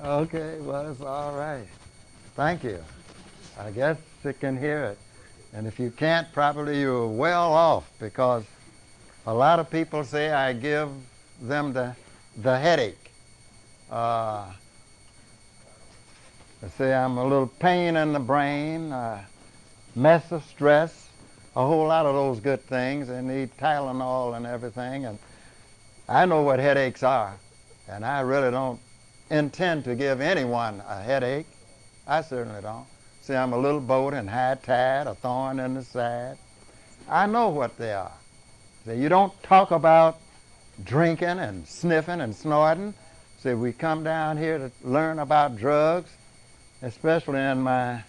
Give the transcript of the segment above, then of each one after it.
Okay, well, it's all right. Thank you. I guess you can hear it. And if you can't, probably you're well off because a lot of people say I give them the headache. Uh, they say I'm a little pain in the brain, mess of stress, a whole lot of those good things. They need Tylenol and everything. And I know what headaches are. And I really don't intend to give anyone a headache. I certainly don't. See, I'm a little boat and high tide, a thorn in the side. I know what they are. See, you don't talk about drinking and sniffing and snorting. See, we come down here to learn about drugs, especially in my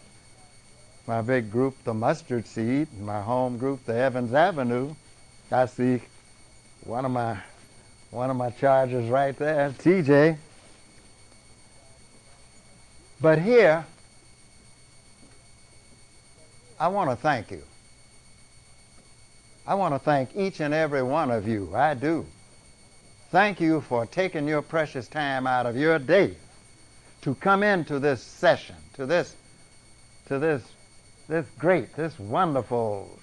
big group, the Mustard Seed, my home group, the Evans Avenue. I see one of my charges right there, TJ. But here, I want to thank you. I want to thank each and every one of you. I do. Thank you for taking your precious time out of your day to come into this session, to this great, this wonderful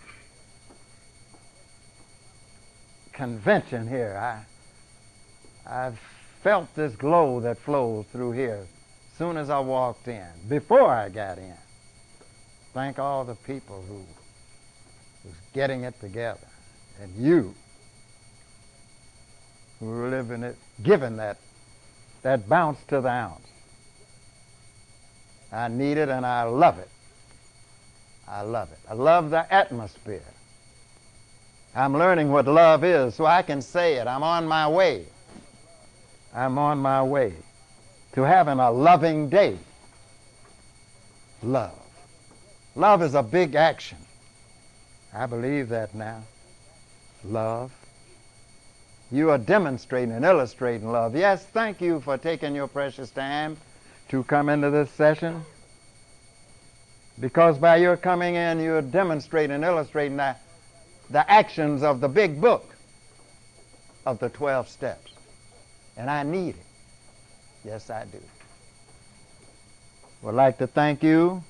convention here. I've felt this glow that flows through here as soon as I walked in, before I got in. Thank all the people who's getting it together, and you who are living it, giving that bounce to the ounce. I need it and I love it. I love it. I love the atmosphere. I'm learning what love is so I can say it. I'm on my way. I'm on my way to having a loving day. Love. Love is a big action. I believe that now. Love. You are demonstrating and illustrating love. Yes, thank you for taking your precious time to come into this session. Because by your coming in, you're demonstrating and illustrating the actions of the big book of the 12 steps. And I need it. Yes, I do. Would like to thank you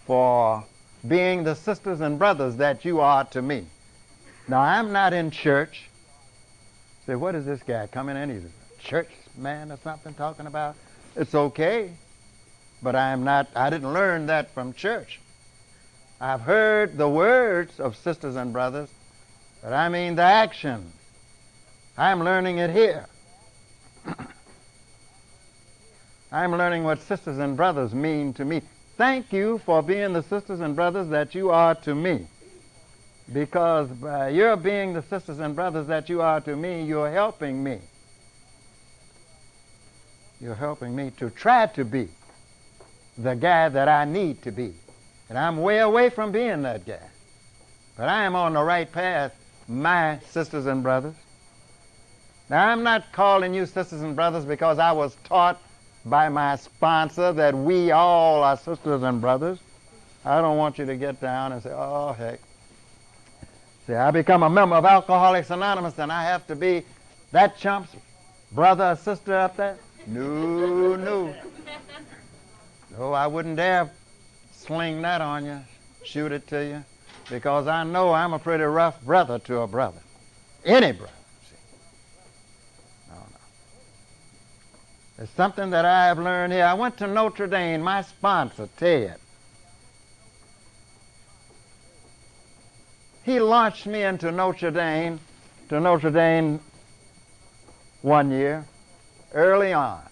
for being the sisters and brothers that you are to me. Now, I'm not in church. Say, what is this guy coming in? He's a church man or something talking about? It's okay, but I didn't learn that from church. I've heard the words of sisters and brothers, but I mean the action. I'm learning it here. I'm learning what sisters and brothers mean to me. Thank you for being the sisters and brothers that you are to me. Because by your being the sisters and brothers that you are to me, you're helping me. You're helping me to try to be the guy that I need to be. And I'm way away from being that guy. But I am on the right path, my sisters and brothers. Now, I'm not calling you sisters and brothers because I was taught by my sponsor that we all are sisters and brothers. I don't want you to get down and say, oh, heck. See, I become a member of Alcoholics Anonymous and I have to be that chump's brother or sister up there? No, no. No, I wouldn't dare sling that on you, shoot it to you, because I know I'm a pretty rough brother to a brother. Any brother. See. No, no. It's something that I have learned here. I went to Notre Dame, my sponsor, Ted. He launched me into Notre Dame one year, early on.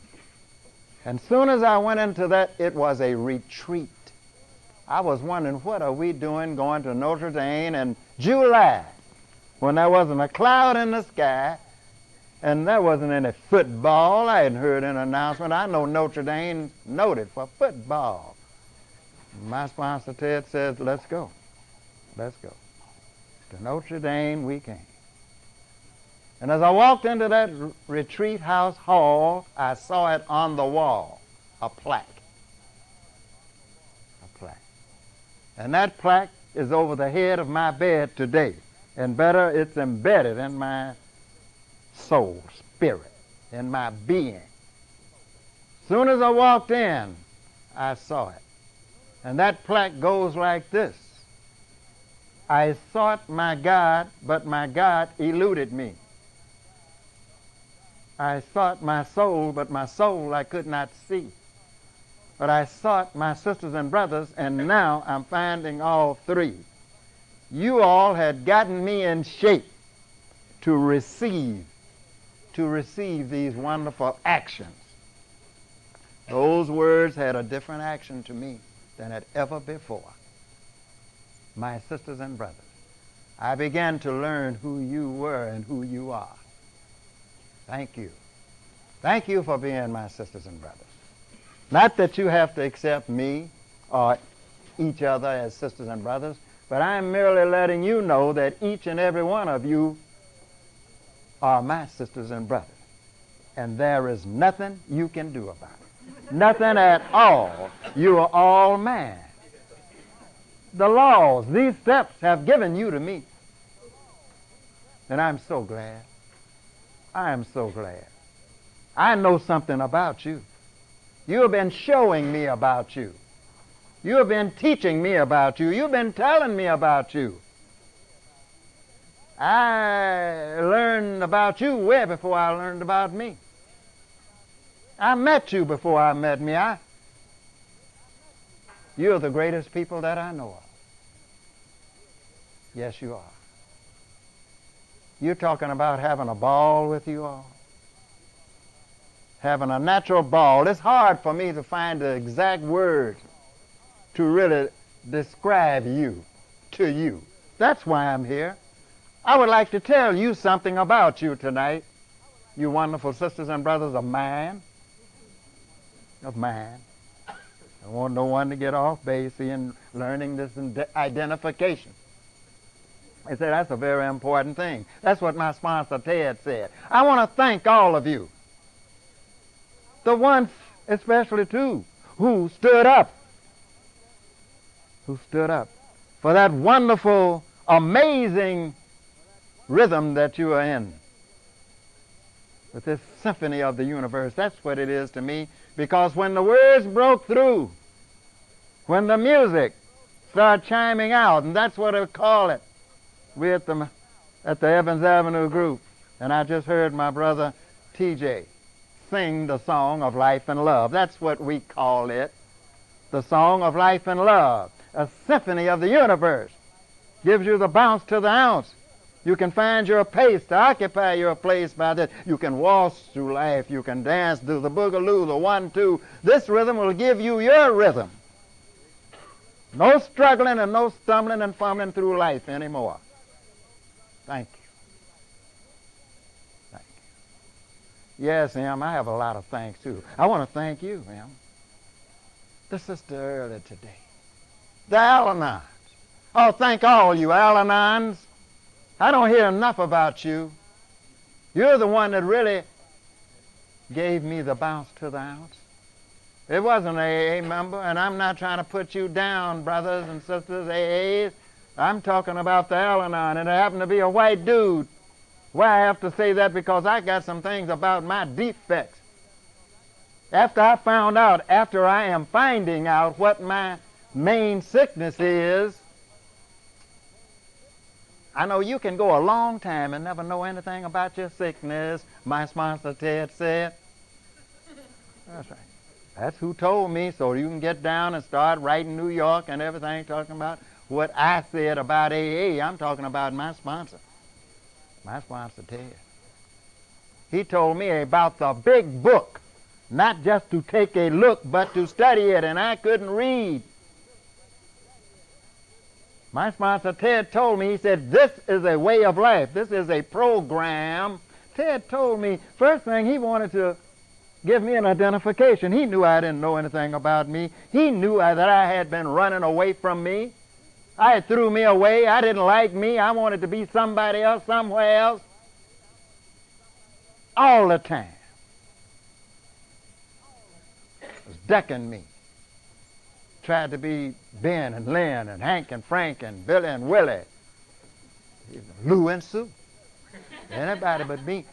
And soon as I went into that, it was a retreat. I was wondering, what are we doing going to Notre Dame in July when there wasn't a cloud in the sky and there wasn't any football? I hadn't heard an announcement. I know Notre Dame noted for football. My sponsor, Ted, says, let's go. Let's go. To Notre Dame we came. And as I walked into that retreat house hall, I saw it on the wall, a plaque. A plaque. And that plaque is over the head of my bed today. And better, it's embedded in my soul, spirit, in my being. Soon as I walked in, I saw it. And that plaque goes like this. I sought my God, but my God eluded me. I sought my soul, but my soul I could not see. But I sought my sisters and brothers, and now I'm finding all three. You all had gotten me in shape to receive these wonderful actions. Those words had a different action to me than had ever before. My sisters and brothers, I began to learn who you were and who you are. Thank you. Thank you for being my sisters and brothers. Not that you have to accept me or each other as sisters and brothers, but I'm merely letting you know that each and every one of you are my sisters and brothers. And there is nothing you can do about it. Nothing at all. You are all mine. The laws, these steps have given you to me. And I'm so glad. I am so glad. I know something about you. You have been showing me about you. You have been teaching me about you. You've been telling me about you. I learned about you way before I learned about me. I met you before I met me. You're the greatest people that I know of. Yes, you are. You're talking about having a ball with you all. Having a natural ball. It's hard for me to find the exact words to really describe you to you. That's why I'm here. I would like to tell you something about you tonight, you wonderful sisters and brothers of mine. Of mine. I want no one to get off base in learning this identification. I said that's a very important thing. That's what my sponsor Ted said. I want to thank all of you. The ones, especially too, who stood up. Who stood up for that wonderful, amazing rhythm that you are in. With this symphony of the universe. That's what it is to me. Because when the words broke through, when the music started chiming out, and that's what I call it, we're at the Evans Avenue group, and I just heard my brother TJ sing the song of life and love. That's what we call it, the song of life and love. A symphony of the universe. Gives you the bounce to the ounce. You can find your pace to occupy your place by this. You can waltz through life. You can dance through the boogaloo, the 1-2. This rhythm will give you your rhythm. No struggling and no stumbling and fumbling through life anymore. Thank you. Thank you. Yes, Em, I have a lot of thanks too. I want to thank you, Em. The sister earlier today. The Al-Anons. Oh, thank all you Al-Anons. I don't hear enough about you. You're the one that really gave me the bounce to the ounce. It wasn't an AA member, and I'm not trying to put you down, brothers and sisters, AAs. I'm talking about the Al-Anon, and it happened to be a white dude. Why I have to say that? Because I got some things about my defects. After I am finding out what my main sickness is, I know you can go a long time and never know anything about your sickness, my sponsor Ted said. That's right. That's who told me, so you can get down and start writing New York and everything, talking about what I said about AA. I'm talking about my sponsor Ted. He told me about the big book, not just to take a look, but to study it, and I couldn't read. My sponsor Ted told me, he said, this is a way of life. This is a program. Ted told me, first thing he wanted to give me an identification. He knew I didn't know anything about me. He knew that I had been running away from me. I had threw me away. I didn't like me. I wanted to be somebody else, somewhere else. All the time. It was decking me. Tried to be Ben and Lynn and Hank and Frank and Billy and Willie. Lou and Sue. Anybody but me.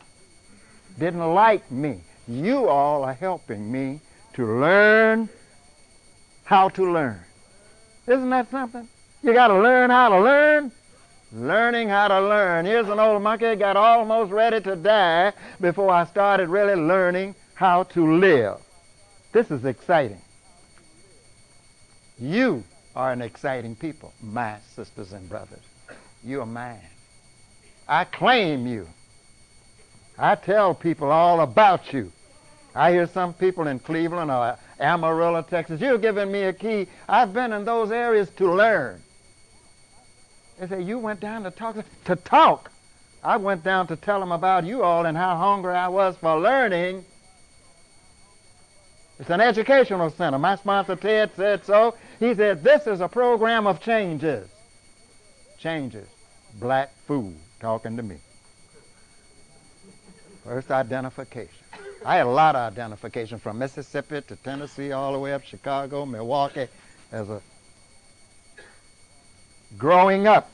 Didn't like me. You all are helping me to learn how to learn. Isn't that something? You got to learn how to learn. Learning how to learn. Here's an old monkey got almost ready to die before I started really learning how to live. This is exciting. You are an exciting people, my sisters and brothers. You are mine. I claim you. I tell people all about you. I hear some people in Cleveland or Amarillo, Texas, you're giving me a key. I've been in those areas to learn. They say, you went down to talk? To talk. I went down to tell them about you all and how hungry I was for learning. It's an educational center. My sponsor, Ted, said so. He said, this is a program of changes. Changes. Black food talking to me. First identification. I had a lot of identification from Mississippi to Tennessee, all the way up Chicago, Milwaukee, as a growing up.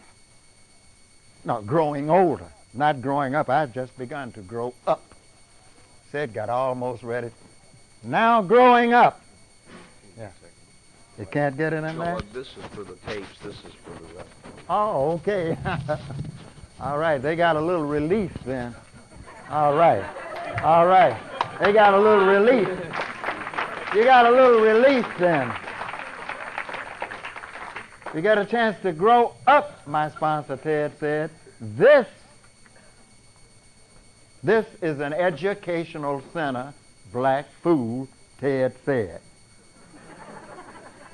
No, growing older. Not growing up. I've just begun to grow up. Said got almost ready. Now growing up. Yeah. You can't get it in there? This is for the tapes. This is for the rest. Oh, okay. All right. They got a little release then. All right. All right. They got a little release. You got a little release then. You get a chance to grow up, my sponsor Ted said. This is an educational center, black food, Ted said.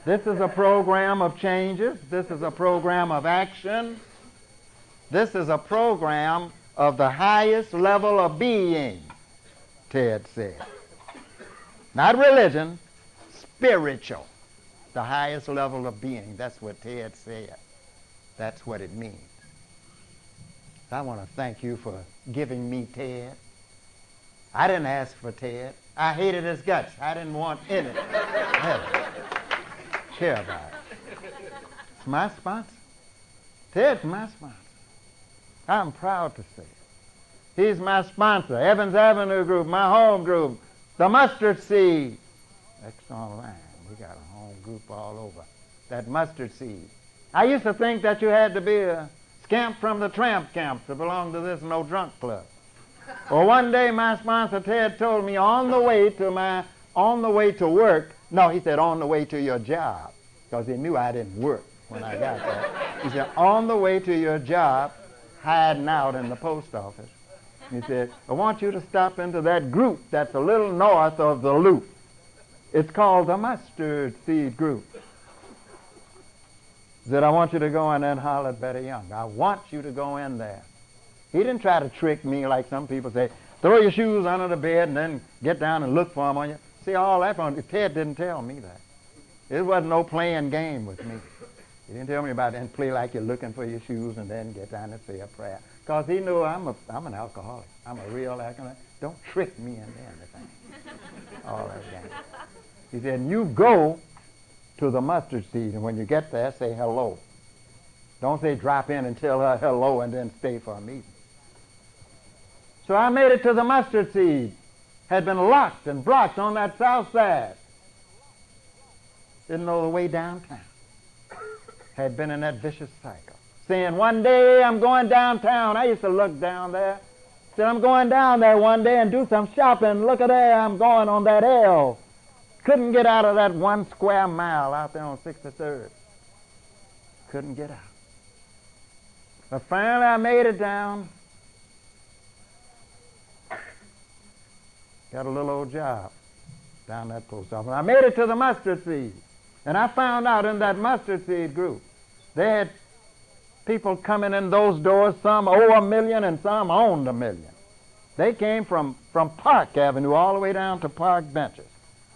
This is a program of changes. This is a program of action. This is a program of the highest level of being, Ted said. Not religion, spiritual. The highest level of being. That's what Ted said. That's what it means. I want to thank you for giving me Ted. I didn't ask for Ted. I hated his guts. I didn't want any. Care about it. It's my sponsor. Ted's my sponsor. I'm proud to say it. He's my sponsor. Evans Avenue Group, my home group, the Mustard Seed. Next online. We got a home group all over. That Mustard Seed. I used to think that you had to be a scamp from the tramp camp to belong to this no drunk club. Well, one day my sponsor Ted told me on the way to work. No, he said on the way to your job, because he knew I didn't work when I got there. He said on the way to your job, hiding out in the post office. He said, I want you to stop into that group that's a little north of the loop. It's called the Mustard Seed Group. He said, I want you to go in there and holler at Betty Young. I want you to go in there. He didn't try to trick me like some people say, throw your shoes under the bed and then get down and look for them on you. See, all that from Ted didn't tell me that. It wasn't no playing game with me. He didn't tell me about that and play like you're looking for your shoes and then get down and say a prayer. Because he knew I'm an alcoholic. I'm a real alcoholic. Don't trick me into anything. All that game. He said, you go to the Mustard Seed, and when you get there, say hello. Don't say drop in and tell her hello and then stay for a meeting. So I made it to the Mustard Seed. Had been locked and blocked on that south side. Didn't know the way downtown. Had been in that vicious cycle. Saying, one day I'm going downtown. I used to look down there. Said, I'm going down there one day and do some shopping. Look at there, I'm going on that L. Couldn't get out of that 1 square mile out there on 63rd. Couldn't get out. But finally I made it down. Got a little old job down that post office. I made it to the Mustard Seed. And I found out in that Mustard Seed group, they had people coming in those doors, some owe $1 million and some owned $1 million. They came from Park Avenue all the way down to Park Benches.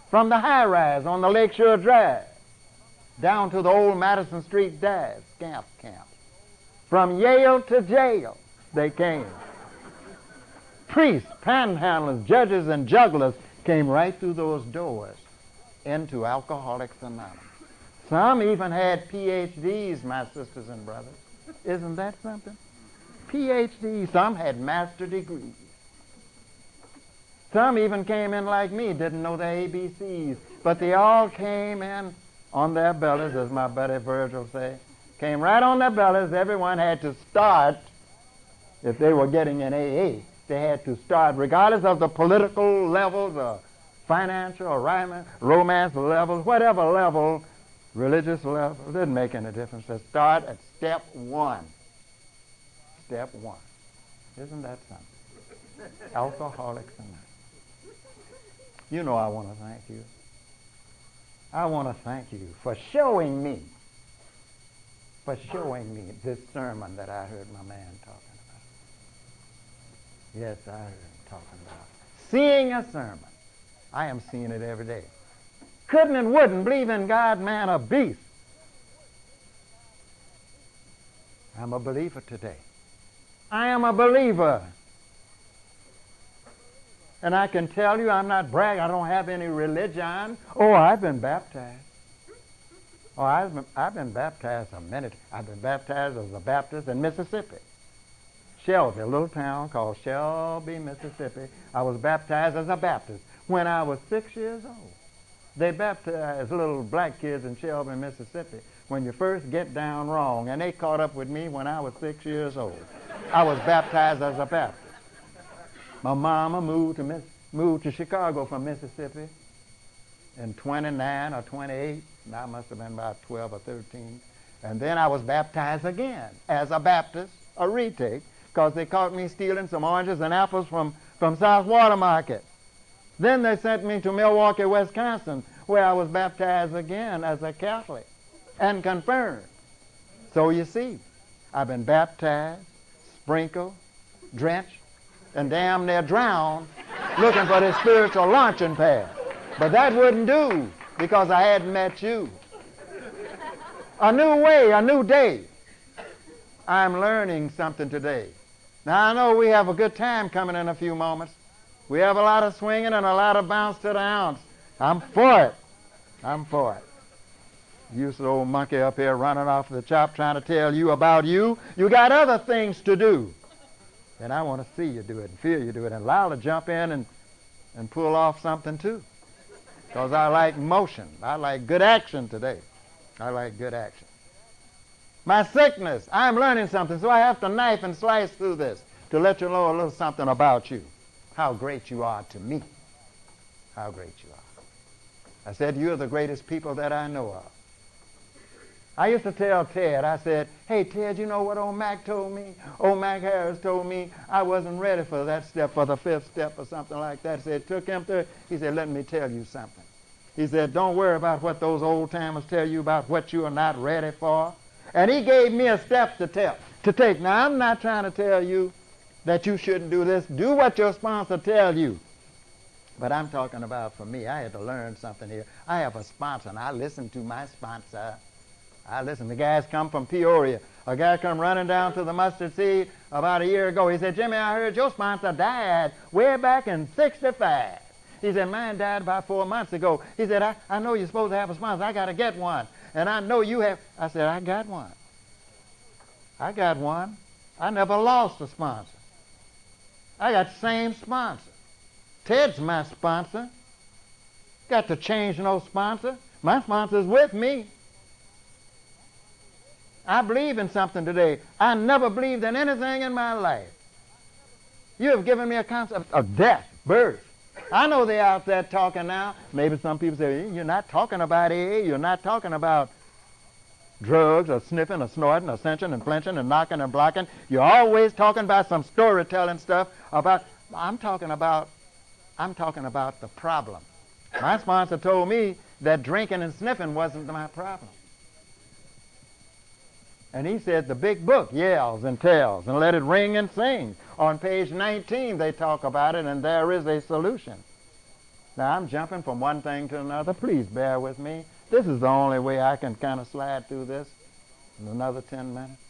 From the high-rise on the Lakeshore Drive, down to the old Madison Street Dive, scamp camp. From Yale to jail, they came. Priests, panhandlers, judges, and jugglers came right through those doors into Alcoholics Anonymous. Some even had PhDs, my sisters and brothers. Isn't that something? PhDs. Some had master degrees. Some even came in like me, didn't know the ABCs, but they all came in on their bellies, as my buddy Virgil said. Came right on their bellies. Everyone had to start, if they were getting an AA, they had to start, regardless of the political levels or financial or romance levels, whatever level, religious level, it didn't make any difference. To start at step one. Step one. Isn't that something? Alcoholics Anonymous. You know I want to thank you. I want to thank you for showing me this sermon that I heard my man talking about. Yes, I heard him talking about seeing a sermon. I am seeing it every day. Couldn't and wouldn't believe in God, man, or beast. I'm a believer today. I am a believer. And I can tell you, I'm not bragging. I don't have any religion. Oh, I've been baptized. Oh, I've been baptized a minute. I've been baptized as a Baptist in Mississippi. Shelby, a little town called Shelby, Mississippi. I was baptized as a Baptist when I was 6 years old. They baptize little black kids in Shelby, Mississippi when you first get down wrong, and they caught up with me when I was 6 years old. I was baptized as a Baptist. My mama moved to Chicago from Mississippi in 29 or 28, and I must have been about 12 or 13. And then I was baptized again as a Baptist, a retake, because they caught me stealing some oranges and apples from South Water Market. Then they sent me to Milwaukee, Wisconsin, where I was baptized again as a Catholic and confirmed. So you see, I've been baptized, sprinkled, drenched, and damn near drowned looking for this spiritual launching pad. But that wouldn't do because I hadn't met you. A new way, a new day. I'm learning something today. Now I know we have a good time coming in a few moments. We have a lot of swinging and a lot of bounce to the ounce. I'm for it. I'm for it. You old monkey up here running off the chop trying to tell you about you. You got other things to do. And I want to see you do it and feel you do it and allow to jump in and pull off something too. Because I like motion. I like good action today. I like good action. My sickness, I'm learning something, so I have to knife and slice through this to let you know a little something about you. How great you are to me. How great you are. I said, you're the greatest people that I know of. I used to tell Ted, I said, hey, Ted, you know what old Mac told me? Old Mac Harris told me I wasn't ready for that step, for the fifth step or something like that. He said, it took him through. He said, let me tell you something. He said, don't worry about what those old timers tell you about what you are not ready for. And he gave me a step to take. Now, I'm not trying to tell you that you shouldn't do this. Do what your sponsor tells you. But I'm talking about for me. I had to learn something here. I have a sponsor, and I listen to my sponsor. I listen. The guys come from Peoria. A guy come running down to the mustard seed about a year ago. He said, Jimmy, I heard your sponsor died way back in '65. He said, mine died about 4 months ago. He said, I know you're supposed to have a sponsor. I got to get one. And I know you have. I said, I got one. I got one. I never lost a sponsor. I got the same sponsor. Ted's my sponsor. Got to change no sponsor. My sponsor's with me. I believe in something today. I never believed in anything in my life. You have given me a concept of death, birth. I know they're out there talking now. Maybe some people say, you're not talking about AA. You're not talking about drugs or sniffing or snorting or cinching and flinching and knocking and blocking. You're always talking about some storytelling stuff about, I'm talking about the problem. My sponsor told me that drinking and sniffing wasn't my problem. And he said the big book yells and tells and let it ring and sing. On page 19 they talk about it, and there is a solution. Now I'm jumping from one thing to another. Please bear with me. This is the only way I can kind of slide through this in another 10 minutes.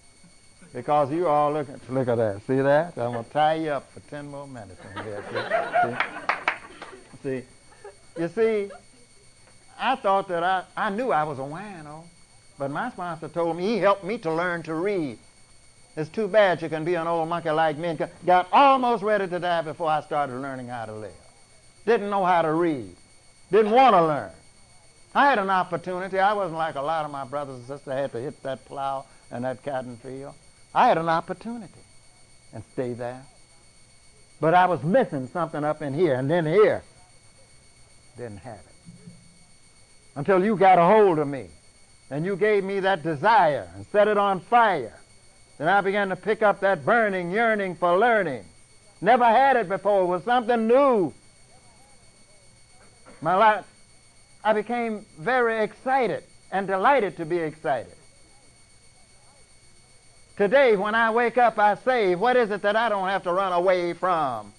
Because you all look at that. See that? I'm going to tie you up for 10 more minutes in here. See? You see, I thought that I knew I was a wino. But my sponsor told me, he helped me to learn to read. It's too bad you can be an old monkey like me and got almost ready to die before I started learning how to live. didn't know how to read, didn't want to learn. I had an opportunity. I wasn't like a lot of my brothers and sisters. I had to hit that plow and that cotton field. I had an opportunity and stay there. But I was missing something up in here, and then here, didn't have it. Until you got a hold of me, and you gave me that desire and set it on fire. Then I began to pick up that burning, yearning for learning. Never had it before. It was something new. My life, I became very excited and delighted to be excited. Today, when I wake up, I say, what is it that I don't have to run away from?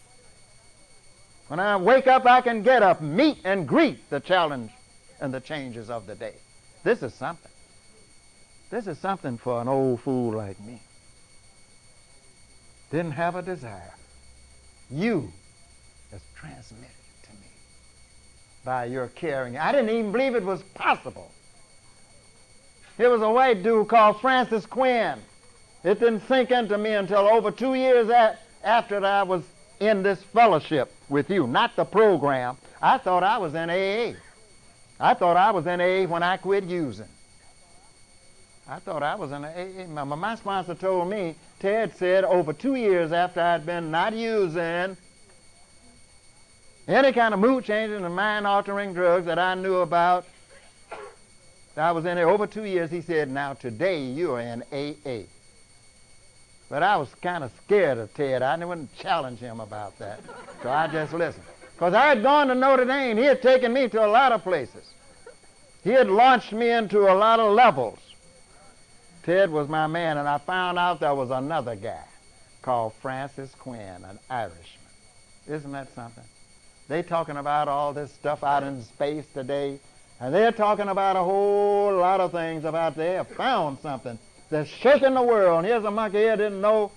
When I wake up, I can get up, meet and greet the challenge and the changes of the day. This is something. This is something for an old fool like me. Didn't have a desire. You has transmitted it to me by your caring. I didn't even believe it was possible. Here was a white dude called Francis Quinn. It didn't sink into me until over 2 years after I was in this fellowship with you, not the program. I thought I was in AA. I thought I was in AA when I quit using. I thought I was in AA. My sponsor told me, Ted said, over 2 years after I'd been not using any kind of mood changing and mind-altering drugs that I knew about, I was in there over 2 years. He said, now today you are in AA. But I was kind of scared of Ted. I wouldn't challenge him about that. So I just listened. Because I had gone to Notre Dame. He had taken me to a lot of places. He had launched me into a lot of levels. Ted was my man, and I found out there was another guy called Francis Quinn, an Irishman. Isn't that something? They're talking about all this stuff out in space today, and they're talking about a whole lot of things about they have found something that's shaking the world. And here's a monkey here didn't know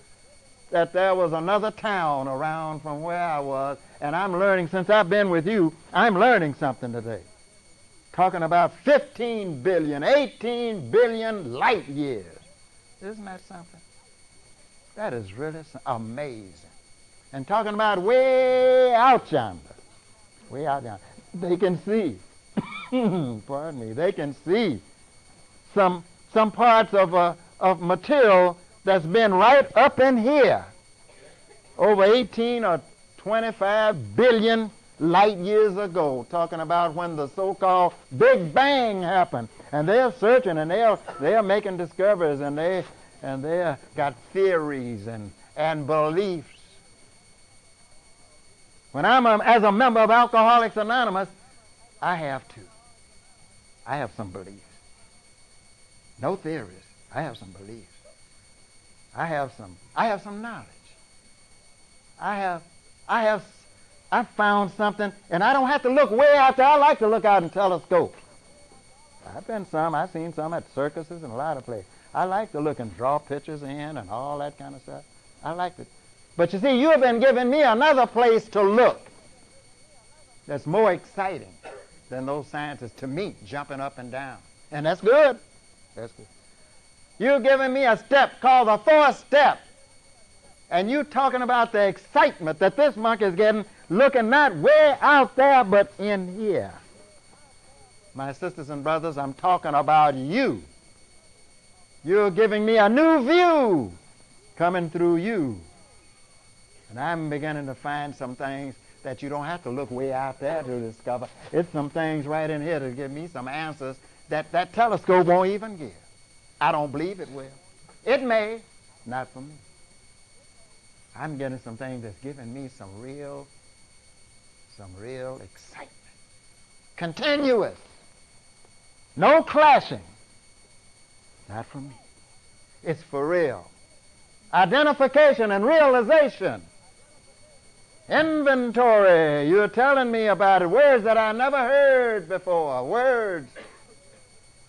that there was another town around from where I was, and I'm learning, since I've been with you, I'm learning something today. Talking about 15 billion, 18 billion light years. Isn't that something? That is really amazing. And talking about way out yonder, way out yonder, they can see, pardon me, they can see some parts of material that's been right up in here over 18 or 25 billion light years ago, talking about when the so-called Big Bang happened. And they're searching, and they're making discoveries, and they got theories and beliefs. When I'm as a member of Alcoholics Anonymous, I have some beliefs. No theories. I have some beliefs. I have some knowledge. I found something, and I don't have to look way out there. I like to look out in telescopes. I've seen some at circuses and a lot of places. I like to look and draw pictures in and all that kind of stuff. I like to. But you see, you have been giving me another place to look that's more exciting than those scientists to meet jumping up and down. And that's good. That's good. You're giving me a step called the fourth step. And you're talking about the excitement that this monkey is getting, looking not way out there, but in here. My sisters and brothers, I'm talking about you. You're giving me a new view coming through you. And I'm beginning to find some things that you don't have to look way out there to discover. It's some things right in here to give me some answers that telescope won't even give. I don't believe it will. It may, not for me. I'm getting some things that's giving me some real excitement. Continuous. No clashing. Not for me. It's for real. Identification and realization. Inventory. You're telling me about it. Words that I never heard before. Words.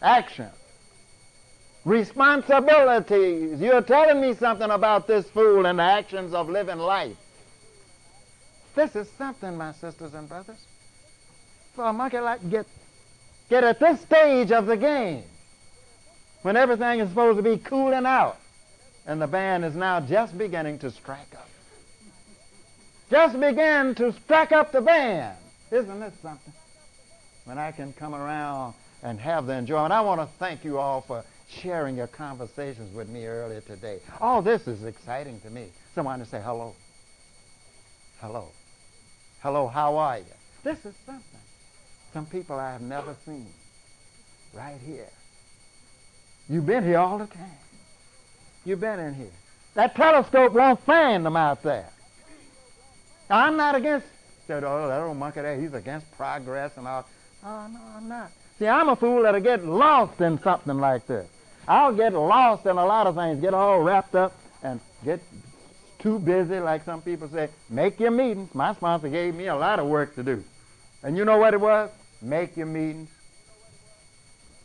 Action. Responsibilities. You're telling me something about this fool and the actions of living life. This is something, my sisters and brothers. For a monkey like get at this stage of the game, when everything is supposed to be cooling out, and the band is now just beginning to strike up. Just begin to strike up the band. Isn't this something? When I can come around and have the enjoyment. I want to thank you all for sharing your conversations with me earlier today. All this is exciting to me. Someone to say hello. Hello. Hello, how are you? This is something. Some people I have never seen right here. You've been here all the time. You've been in here. That telescope won't find them out there. Now, I'm not against, said, oh, that old monkey there, he's against progress and all. Oh, no, I'm not. See, I'm a fool that'll get lost in something like this. I'll get lost in a lot of things, get all wrapped up and get too busy, like some people say. Make your meetings. My sponsor gave me a lot of work to do. And you know what it was? Make your meetings.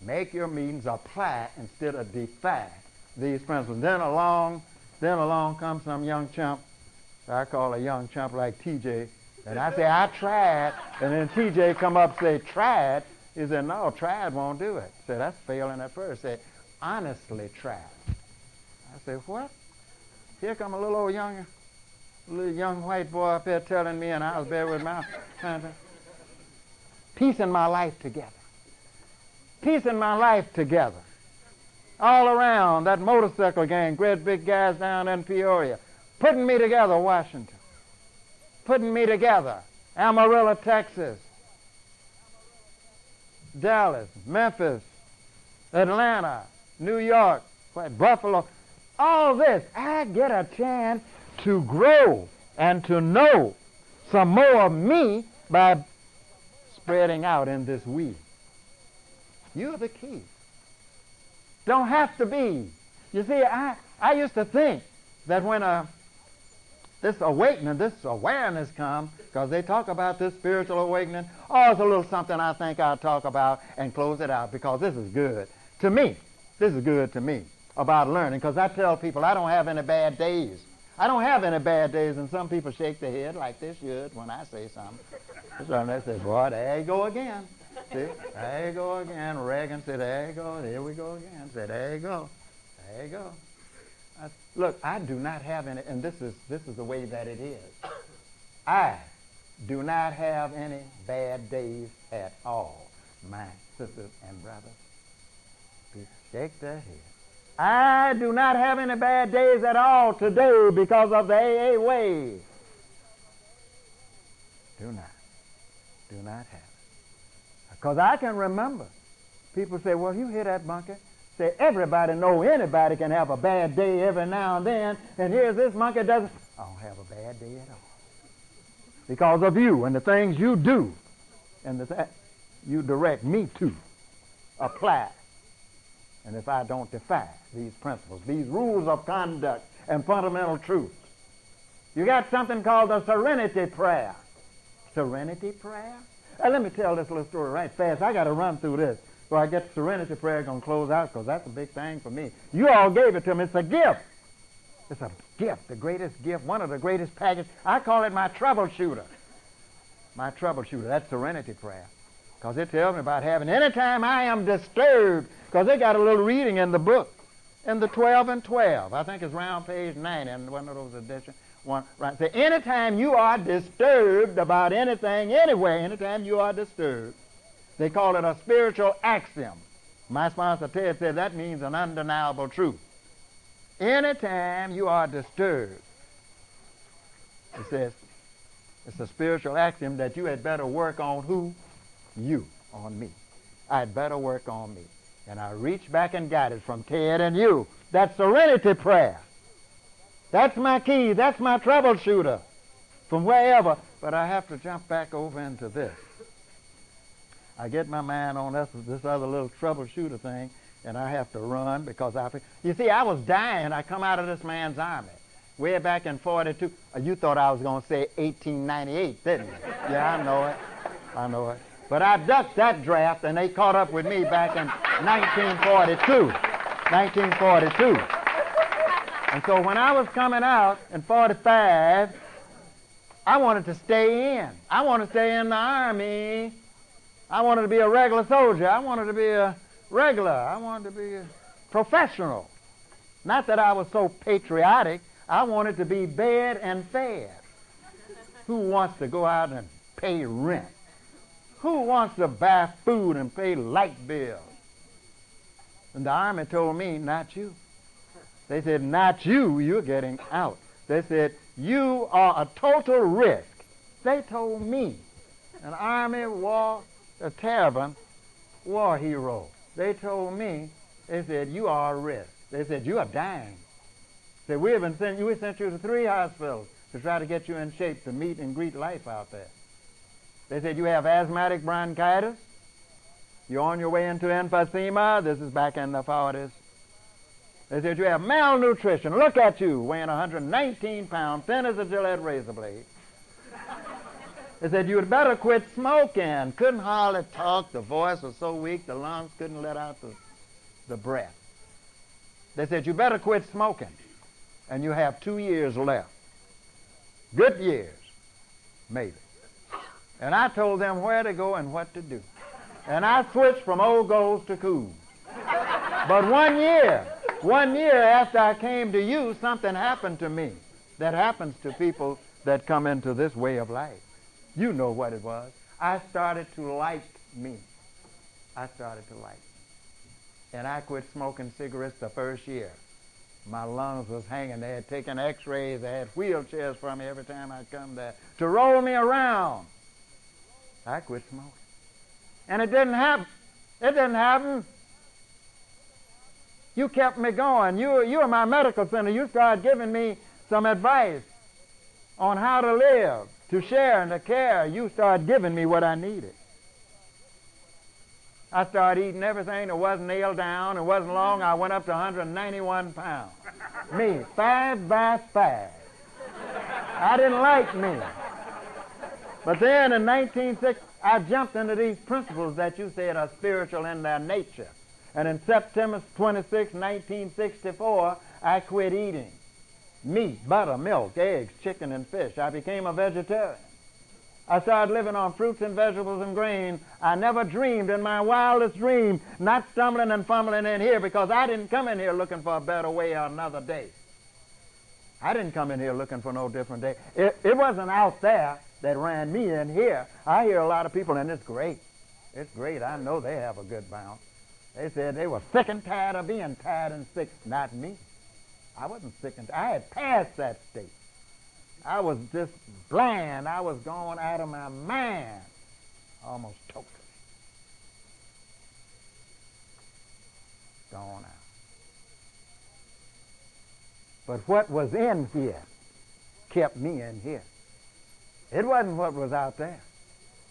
Make your meetings apply instead of defy these principles. Then along comes some young chump. I call a young chump like TJ. And I say, I tried. And then TJ come up and say, tried? He said, no, tried won't do it. I said, that's failing at first. He said, honestly tried. I said, what? Here come a little young white boy up here telling me, and I was there with my piecing my life together. Piecing my life together. All around, that motorcycle gang, great big guys down in Peoria, putting me together, Washington. Putting me together, Amarillo, Texas, Dallas, Memphis, Atlanta, New York, Buffalo. All this, I get a chance to grow and to know some more of me by spreading out in this weed. You're the key. Don't have to be. You see, I used to think that when this awakening, this awareness comes, because they talk about this spiritual awakening, oh, it's a little something I think I'll talk about and close it out, because this is good to me. This is good to me about learning, because I tell people I don't have any bad days. I don't have any bad days, and some people shake their head like they should when I say something. So they say, boy, there you go again. See, there you go again. Reagan said, there you go. Here we go again. Said, there you go. There you go. Look, I do not have any, and this is the way that it is. I do not have any bad days at all. My sisters and brothers, shake their heads. I do not have any bad days at all today because of the AA way. Do not have it. Because I can remember, people say, well, you hear that, monkey? Say, everybody know anybody can have a bad day every now and then, and here's this monkey doesn't. I don't have a bad day at all. Because of you and the things you do and the you direct me to apply. And if I don't defy these principles, these rules of conduct and fundamental truths, you got something called the serenity prayer. Serenity prayer? Let me tell this little story right fast. I got to run through this. So I get the serenity prayer going to close out, because that's a big thing for me. You all gave it to me. It's a gift. It's a gift, the greatest gift, one of the greatest packages. I call it my troubleshooter. My troubleshooter, that's serenity prayer. Because it tells me about having, anytime I am disturbed, because they got a little reading in the book, in the 12 and 12. I think it's around page 90 in one of those editions. Right. So anytime you are disturbed about anything, anywhere, anytime you are disturbed, they call it a spiritual axiom. My sponsor Ted said that means an undeniable truth. Anytime you are disturbed, it says, it's a spiritual axiom that you had better work on who? You, on me. I'd better work on me. And I reach back and got it from Ted and you. That's serenity prayer. That's my key. That's my troubleshooter from wherever. But I have to jump back over into this. I get my mind on this other little troubleshooter thing, and I have to run because you see, I was dying. I come out of this man's army way back in 42. You thought I was going to say 1898, didn't you? Yeah, I know it. I know it. But I ducked that draft, and they caught up with me back in 1942. 1942. And so when I was coming out in 45, I wanted to stay in. I wanted to stay in the Army. I wanted to be a regular soldier. I wanted to be a regular. I wanted to be a professional. Not that I was so patriotic. I wanted to be bed and fed. Who wants to go out and pay rent Who wants to buy food and pay light bills? And the Army told me, not you. They said, not you, you're getting out. They said, you are a total risk. They told me, an Army war, a terrible war hero. They told me, they said, you are a risk. They said, you are dying. They said, we sent you to 3 hospitals to try to get you in shape to meet and greet life out there. They said, you have asthmatic bronchitis. You're on your way into emphysema. This is back in the 40s. They said, you have malnutrition. Look at you, weighing 119 pounds, thin as a Gillette razor blade. They said, you had better quit smoking. Couldn't hardly talk. The voice was so weak, the lungs couldn't let out the breath. They said, you better quit smoking. And you have 2 years left. Good years, maybe. And I told them where to go and what to do. And I switched from old goals to cool. But 1 year after I came to you, something happened to me that happens to people that come into this way of life. You know what it was. I started to like me. I started to like me. And I quit smoking cigarettes the first year. My lungs was hanging. They had taken x-rays. They had wheelchairs for me every time I'd come there to roll me around. I quit smoking. And it didn't happen. It didn't happen. You kept me going. You were my medical center. You started giving me some advice on how to live, to share and to care. You started giving me what I needed. I started eating everything that wasn't nailed down. It wasn't long. I went up to 191 pounds. Me, 5 by 5. I didn't like me. But then in 1960, I jumped into these principles that you said are spiritual in their nature. And in September 26, 1964, I quit eating meat, butter, milk, eggs, chicken, and fish. I became a vegetarian. I started living on fruits and vegetables and grain. I never dreamed in my wildest dream, not stumbling and fumbling in here, because I didn't come in here looking for a better way or another day. I didn't come in here looking for no different day. It wasn't out there that ran me in here. I hear a lot of people, and it's great. It's great. I know they have a good bounce. They said they were sick and tired of being tired and sick. Not me. I wasn't sick and tired. I had passed that state. I was just bland. I was going out of my mind. Almost totally. Gone out. But what was in here kept me in here. It wasn't what was out there.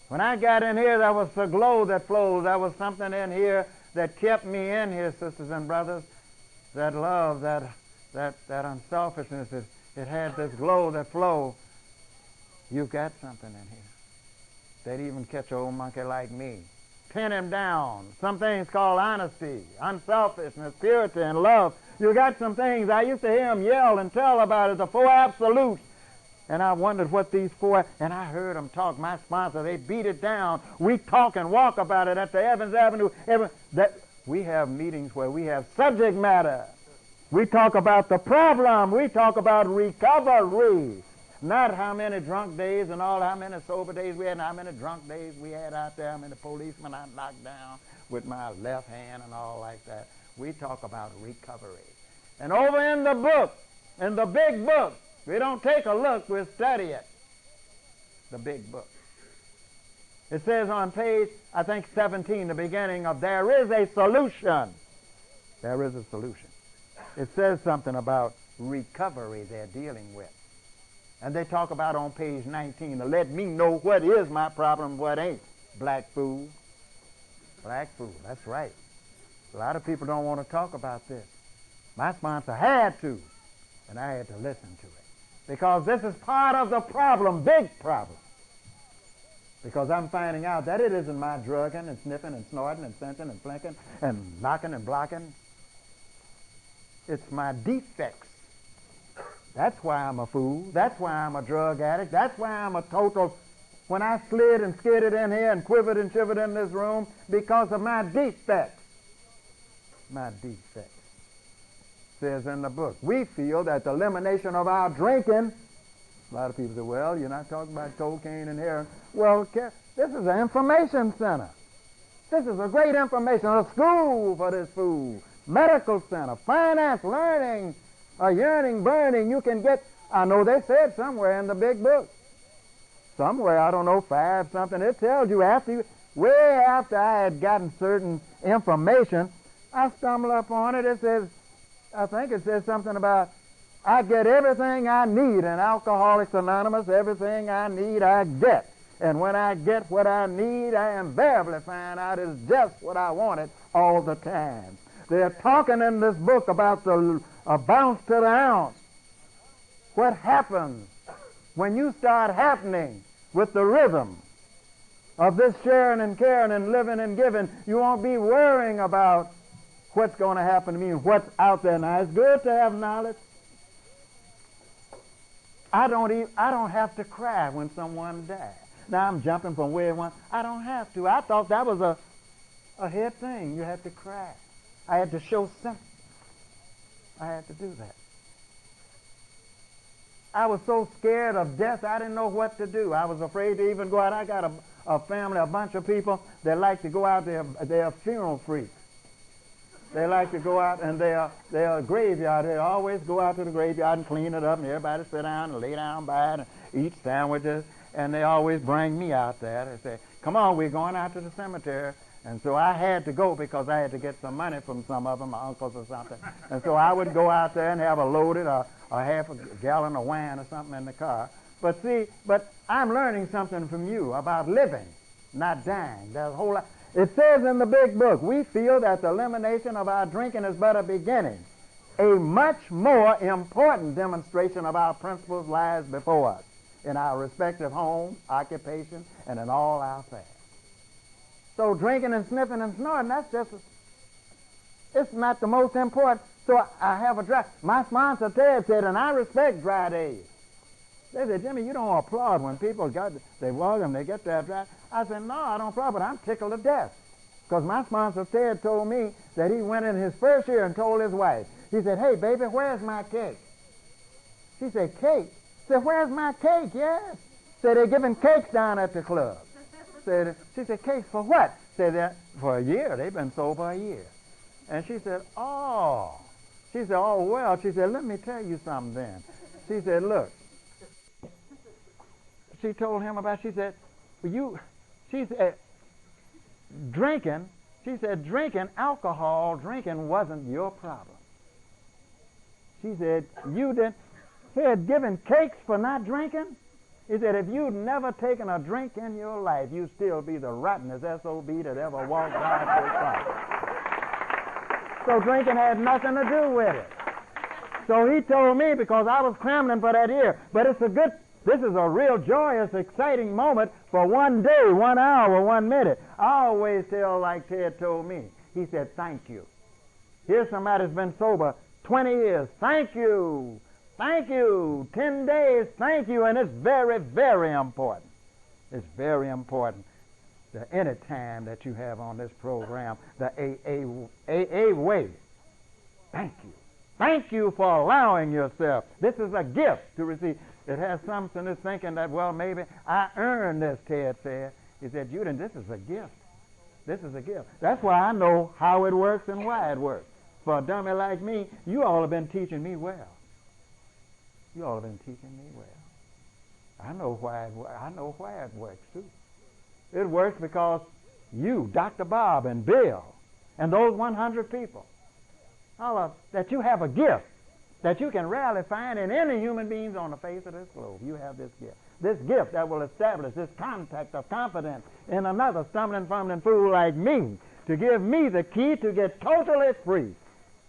When I got in here, there was the glow that flows. There was something in here that kept me in here, sisters and brothers. That love, that unselfishness, it had this glow that flowed. You've got something in here that even catch an old monkey like me. Pin him down. Some things called honesty, unselfishness, purity, and love. You got some things. I used to hear him yell and tell about it, the 4 absolutes. And I wondered what these 4, and I heard them talk. My sponsor, they beat it down. We talk and walk about it at the Evans Avenue. We have meetings where we have subject matter. We talk about the problem. We talk about recovery. Not how many drunk days and all, how many sober days we had, and how many drunk days we had out there, how many policemen I knocked down with my left hand and all like that. We talk about recovery. And over in the book, in the big book, we don't take a look, we study it. The big book. It says on page, I think 17, the beginning of there is a solution. There is a solution. It says something about recovery they're dealing with. And they talk about on page 19 to let me know what is my problem, what ain't. Black food. Black food, that's right. A lot of people don't want to talk about this. My sponsor had to, and I had to listen to it. Because this is part of the problem, big problem. Because I'm finding out that it isn't my drugging and sniffing and snorting and cinching and flinking and knocking and blocking. It's my defects. That's why I'm a fool. That's why I'm a drug addict. That's why I'm a total. When I slid and skidded in here and quivered and shivered in this room, because of my defects. My defects. Says in the book, we feel that the elimination of our drinking, a lot of people say, well, you're not talking about cocaine and heroin. Well, This is an information center. This is a great information, a school for this fool, medical center, finance, learning, a yearning, burning. You can get, I know they said somewhere in the big book, somewhere, I don't know, 5 something, it tells you way after I had gotten certain information, I stumbled upon it. It says, I think it says something about, I get everything I need in Alcoholics Anonymous, everything I need I get. And when I get what I need, I invariably find out it's just what I wanted all the time. They're talking in this book about a bounce to the ounce. What happens when you start happening with the rhythm of this sharing and caring and living and giving? You won't be worrying about what's going to happen to me and what's out there. Now, it's good to have knowledge. I don't have to cry when someone dies. Now I'm jumping from where one. I don't have to. I thought that was a head thing. You had to cry. I had to show sympathy. I had to do that. I was so scared of death, I didn't know what to do. I was afraid to even go out. I got a family, a bunch of people that like to go out there. They're funeral freaks. They like to go out, and they're a graveyard. They always go out to the graveyard and clean it up, and everybody sit down and lay down by it and eat sandwiches. And they always bring me out there. They say, come on, we're going out to the cemetery. And so I had to go because I had to get some money from some of them, my uncles or something. And so I would go out there and have a loaded or half a gallon of wine or something in the car. But see, I'm learning something from you about living, not dying. There's a whole lot. It says in the big book, we feel that the elimination of our drinking is but a beginning. A much more important demonstration of our principles lies before us in our respective homes, occupation, and in all our affairs. So drinking and sniffing and snorting, it's not the most important. So I have a dry. My sponsor, Ted, said, and I respect dry days. They said, Jimmy, you don't applaud when people they walk them, they get their dry. I said, no, I don't applaud, but I'm tickled to death. Because my sponsor, Ted, told me that he went in his first year and told his wife. He said, hey, baby, where's my cake? She said, cake? Said, where's my cake? Yes. Said, they're giving cakes down at the club. She said, cakes for what? Said, for a year. They've been sober a year. And she said, oh. She said, oh, well. She said, let me tell you something then. She said, look. She told him about, she said, drinking, she said, alcohol drinking wasn't your problem. She said, you didn't. He had given cakes for not drinking. He said, if you'd never taken a drink in your life, you'd still be the rottenest SOB that ever walked by this earth. So drinking had nothing to do with it. So he told me, because I was scrambling for that year, but this is a real joyous, exciting moment for one day, 1 hour, 1 minute. I always tell like Ted told me. He said, thank you. Here's somebody that's been sober 20 years. Thank you. Thank you. 10 days, thank you. And it's very, very important. It's very important that any time that you have on this program, the AA way, thank you. Thank you for allowing yourself. This is a gift to receive. It has something to thinking that, well, maybe I earned this, Ted said. He said, this is a gift. This is a gift. That's why I know how it works and why it works. For a dummy like me, you all have been teaching me well. You all have been teaching me well. I know why it works, too. It works because you, Dr. Bob and Bill, and those 100 people, that you have a gift that you can rarely find in any human beings on the face of this globe. You have this gift. This gift that will establish this contact of confidence in another stumbling, fumbling fool like me, to give me the key to get totally free.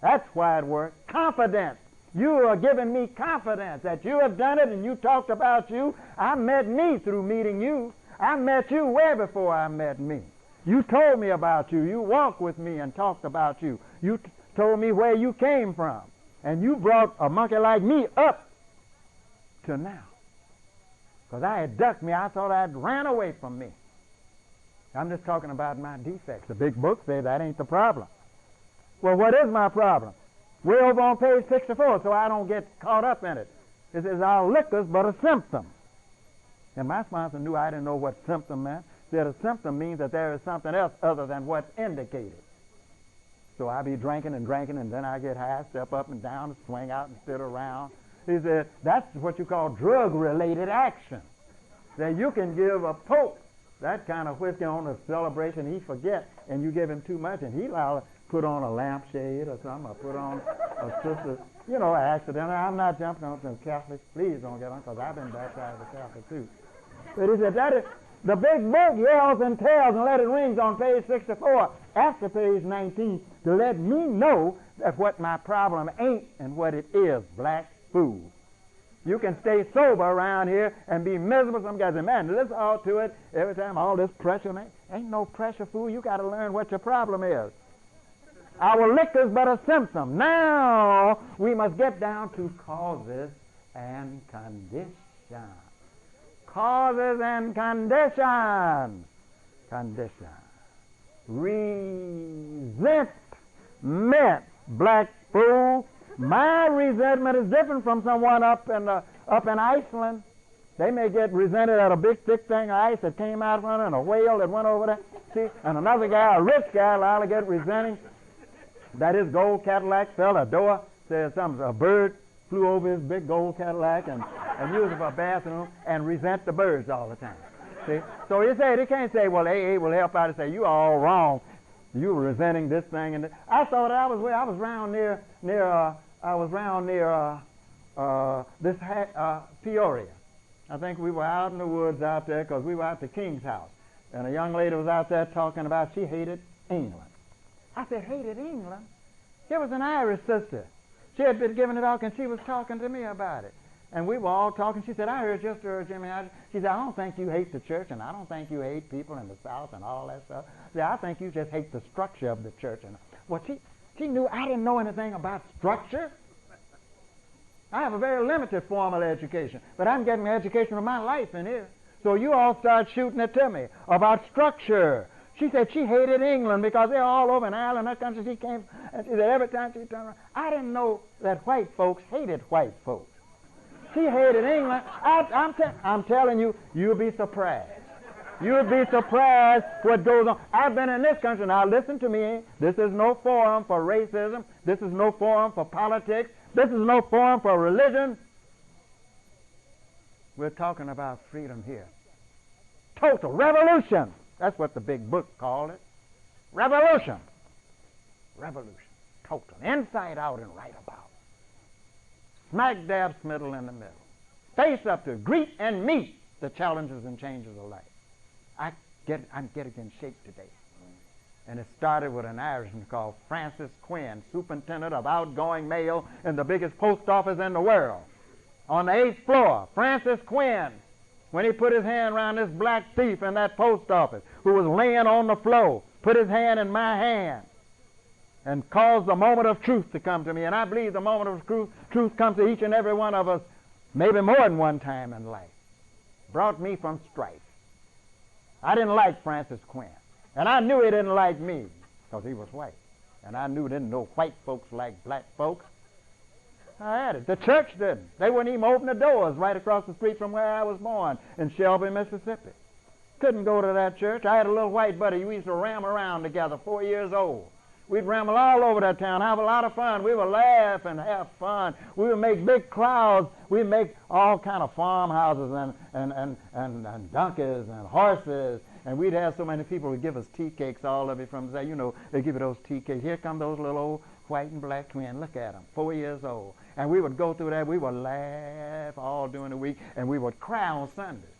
That's why it works. Confidence. You are giving me confidence that you have done it, and you talked about you. I met me through meeting you. I met you way before I met me. You told me about you. You walked with me and talked about you. You told me where you came from. And you brought a monkey like me up to now. Because I had ducked me. I thought I'd ran away from me. I'm just talking about my defects. The big book says that ain't the problem. Well, what is my problem? We're over on page 64, so I don't get caught up in it. It says our liquor's but a symptom. And my sponsor knew I didn't know what symptom meant. that a symptom means that there is something else other than what's indicated. So I be drinking, and then I get high, step up and down, and swing out and sit around. He said, that's what you call drug-related action. That you can give a pope that kind of whiskey on a celebration, he forget, and you give him too much, and he'll put on a lampshade or something, or put on a sister, accident. I'm not jumping on the Catholics. Please don't get on, because I've been baptized as a Catholic too. But he said, that is, the big book yells and tells and let it rings on page 64 after page 19 to let me know that what my problem ain't and what it is, black food. You can stay sober around here and be miserable. Some guys say, man, listen all to it every time, all this pressure, man. Ain't no pressure, fool. You got to learn what your problem is. Our liquor's but a symptom. Now we must get down to causes and conditions. Causes and conditions. Conditions. Resentment, black fool. My resentment is different from someone up in Iceland. They may get resented at a big thick thing of ice that came out from it, and a whale that went over there. See, and another guy, a rich guy, will get resenting that his gold Cadillac fell a door. Says a bird flew over his big gold Cadillac and used it for a bathroom, and resent the birds all the time. See, so he can't say, well, AA will help out and say you all wrong. You were resenting this thing and that. I thought I was round near Peoria. I think we were out in the woods out there because we were out to King's house. And a young lady was out there talking about she hated England. I said, hated England? Here was an Irish sister. She had been giving a talk, and she was talking to me about it. And we were all talking. She said, I heard your story, Jimmy. She said, I don't think you hate the church, and I don't think you hate people in the South and all that stuff. She said, I think you just hate the structure of the church. And well, she knew I didn't know anything about structure. I have a very limited formal education, but I'm getting the education of my life in here. So you all start shooting it to me about structure. She said she hated England because they're all over in Ireland, that country she came, and she said every time she turned around, I didn't know that white folks hated white folks. She hated England. I'm telling you, you'll be surprised. You'll be surprised what goes on. I've been in this country. Now listen to me. This is no forum for racism. This is no forum for politics. This is no forum for religion. We're talking about freedom here. Total revolution. That's what the big book called it. Revolution. Revolution. Total. Inside out and right about. Smack dab middle in the middle. Face up to greet and meet the challenges and changes of life. I'm getting in shape today. And it started with an Irishman called Francis Quinn, superintendent of outgoing mail in the biggest post office in the world. On the 8th floor, Francis Quinn, when he put his hand around this black thief in that post office who was laying on the floor, put his hand in my hand and caused the moment of truth to come to me. And I believe the moment of truth comes to each and every one of us, maybe more than one time in life. Brought me from strife. I didn't like Francis Quinn. And I knew he didn't like me because he was white. And I knew didn't know white folks like black folks. I had it. The church didn't. They wouldn't even open the doors right across the street from where I was born in Shelby, Mississippi. Couldn't go to that church. I had a little white buddy. We used to ram around together, 4 years old. We'd ramble all over that town, have a lot of fun. We would laugh and have fun. We would make big crowds. We'd make all kind of farmhouses and donkeys and horses. And we'd have so many people would give us tea cakes, all of it from, say, they give you those tea cakes. Here come those little old white and black twins. Look at them, 4 years old. And we would go through that. We would laugh all during the week. And we would cry on Sundays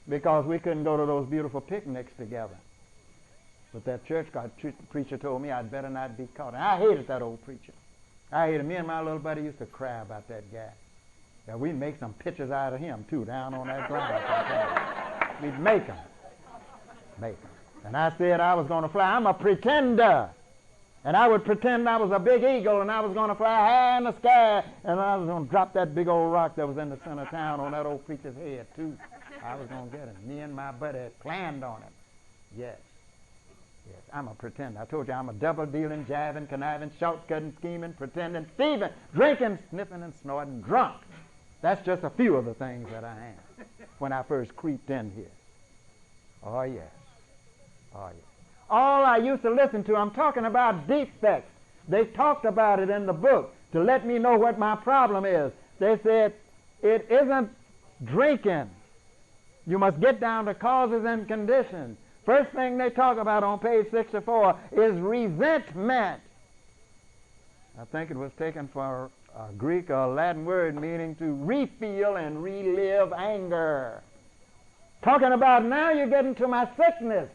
because we couldn't go to those beautiful picnics together. But that church preacher told me I'd better not be caught. And I hated that old preacher. I hated him. Me and my little buddy used to cry about that guy. Yeah, we'd make some pictures out of him, too, down on that ground. We'd make them. And I said I was going to fly. I'm a pretender. And I would pretend I was a big eagle and I was going to fly high in the sky and I was going to drop that big old rock that was in the center of town on that old preacher's head, too. I was going to get him. Me and my buddy had planned on it. Yes, I'm a pretender. I told you I'm a double-dealing, jiving, conniving, short-cutting, scheming, pretending, thieving, drinking, sniffing, and snorting, drunk. That's just a few of the things that I am when I first creeped in here. Oh, yes. Oh, yeah. All I used to listen to, I'm talking about defects. They talked about it in the book to let me know what my problem is. They said, it isn't drinking. You must get down to causes and conditions. First thing they talk about on page 64 is resentment. I think it was taken for a Greek or Latin word meaning to refeel and relive anger. Talking about now you're getting to my sickness.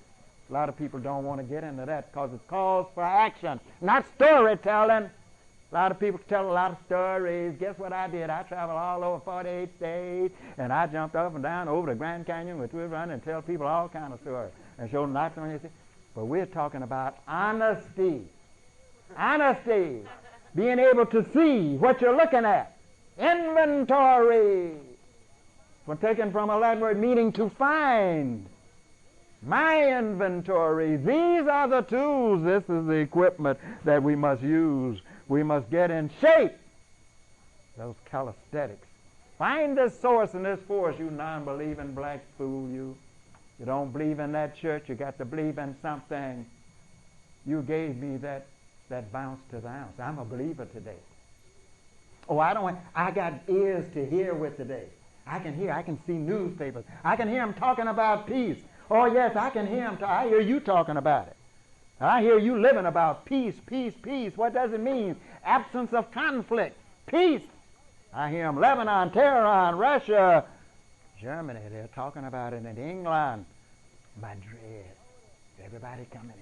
A lot of people don't want to get into that because it calls for action, not storytelling. A lot of people tell a lot of stories. Guess what I did? I traveled all over 48 states, and I jumped up and down over the Grand Canyon with River Run and tell people all kinds of stories and show them not something. But we're talking about honesty. Honesty. Being able to see what you're looking at. Inventory. When taken from a Latin word meaning to find. My inventory. These are the tools. This is the equipment that we must use. We must get in shape. Those calisthenics. Find this source and this force, you non-believing black fool, you. You don't believe in that church. You got to believe in something. You gave me that bounce to the ounce. I'm a believer today. Oh, I got ears to hear with today. I can hear. I can see newspapers. I can hear them talking about peace. Oh, yes, I can hear them. I hear you talking about it. I hear you living about peace, peace, peace. What does it mean? Absence of conflict. Peace. I hear them. Lebanon, Tehran, Russia, Germany. They're talking about it in England. Madrid. Everybody coming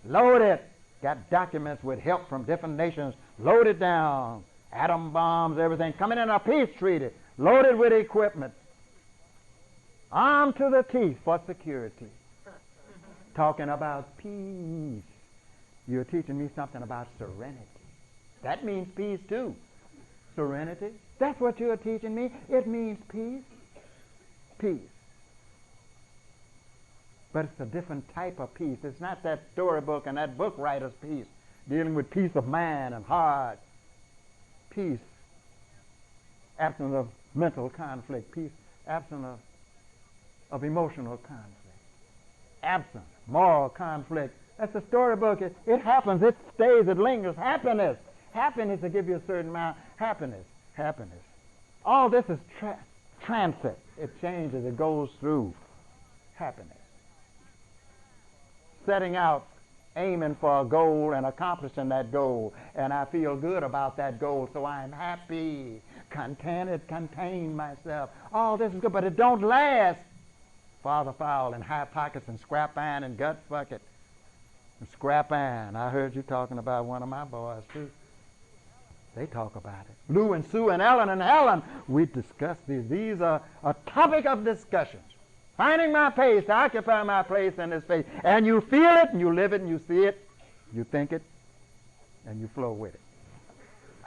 in. Loaded. Got documents with help from different nations. Loaded down. Atom bombs, everything. Coming in a peace treaty. Loaded with equipment. Armed to the teeth for security. Talking about peace. You're teaching me something about serenity. That means peace too. Serenity. That's what you're teaching me. It means peace. Peace. But it's a different type of peace. It's not that storybook and that book writer's peace, dealing with peace of mind and heart. Peace. Absence of mental conflict. Peace. Absence of emotional conflict. Absence. Moral conflict. That's a storybook. It happens. It stays. It lingers. Happiness. Happiness to give you a certain amount. Happiness. Happiness. All this is transit. It changes. It goes through. Happiness. Setting out, aiming for a goal and accomplishing that goal. And I feel good about that goal, so I'm happy, contented, contain myself. All this is good, but it don't last. Father foul and high pockets and scrap iron and gut bucket. And scrap iron. I heard you talking about one of my boys, too. They talk about it. Lou and Sue and Ellen and Helen, we discuss these. These are a topic of discussions. Finding my place, to occupy my place in this space. And you feel it, and you live it, and you see it, you think it, and you flow with it.